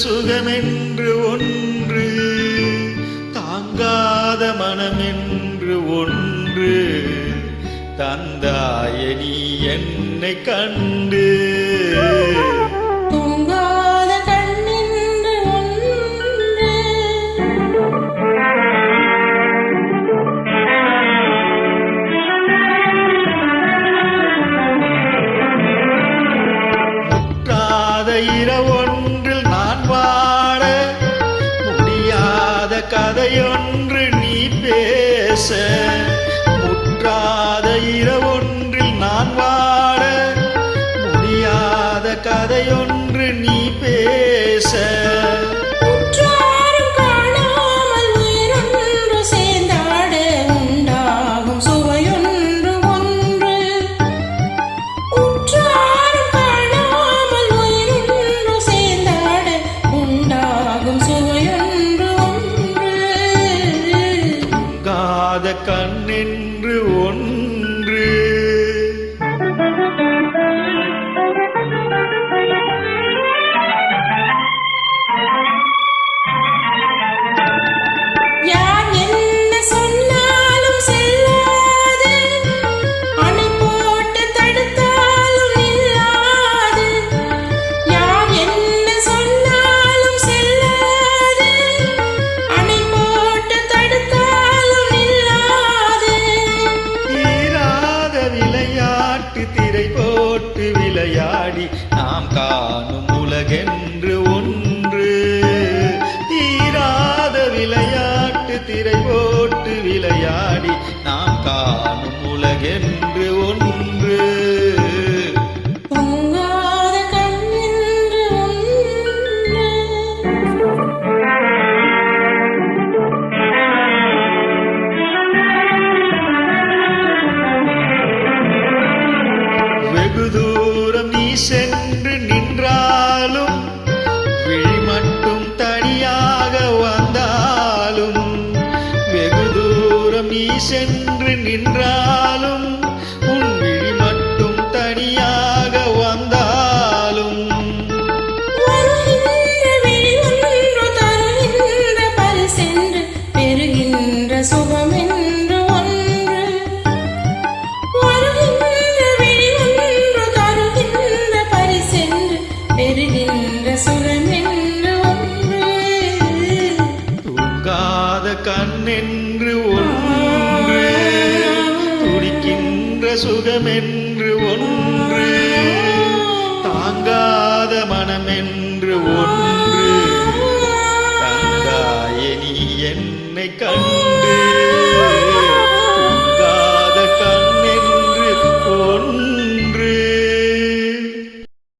சுகமென்று ஒன்று, தாங்காத மனமென்று ஒன்று தந்தாய நீ என்னை கண்டு. தூங்காத கண்ணென்று ஒன்று, முற்றாத இரவொன்றில் நான் வாழ, முடியாத கதையொன்று நீ பேச. முற்றாத இரவொன்றில் நான் வாழ, முடியாத கதையொன்று நீ பேச. உற்றாரும் காணாமல் உயிரொன்று சேர்ந்தாட உண்டாகும் சுவையொன்று ஒன்று. உற்றாரும் காணாமல் உயிரொன்று சேர்ந்தாட உண்டாகும் சுவையொன்று ஒன்று. காத கண்ணென்று ஒன்று. யார் என்ன சொன்னாலும் செல்லாது, அணை போட்டு தடுத்தாலும் நில்லாது. யார் என்ன சொன்னாலும் செல்லாது, அணை போட்டு தடுத்தாலும் நில்லாது. தீராத விளையாட்டு திரை போட்டு விளையாடி நாம் காணும் உலகென்று ஒன்று. தீராத விளையாட்டு திரை போட்டு விளையாடி நாம் காணும் உலகென்று ஒன்று. தூங்காத கண்ணென்று ஒன்று, வெகு தூரம் நீ சென்று நின்றாலும், விழி மட்டும் தனியாக வந்தாலும். வெகு தூரம் நீ சென்று நின்றாலும், உன் விழி மட்டும் தனியாக வந்தாலும். வருகின்ற விழி ஒன்று தருகின்ற பரிசென்று பெறுகின்ற சுகமென்று ஒன்று. வருகின்ற விழி ஒன்று தருகின்ற பரிசென்று பெறுகின்ற சுகமென்று ஒன்று. தூங்காத கண்ணென்று ஒன்று, துடிக்கின்ற சுகமென்று ஒன்று, தாங்காத மனமென்று ஒன்று தந்தாய நீ என்னை கண்டு.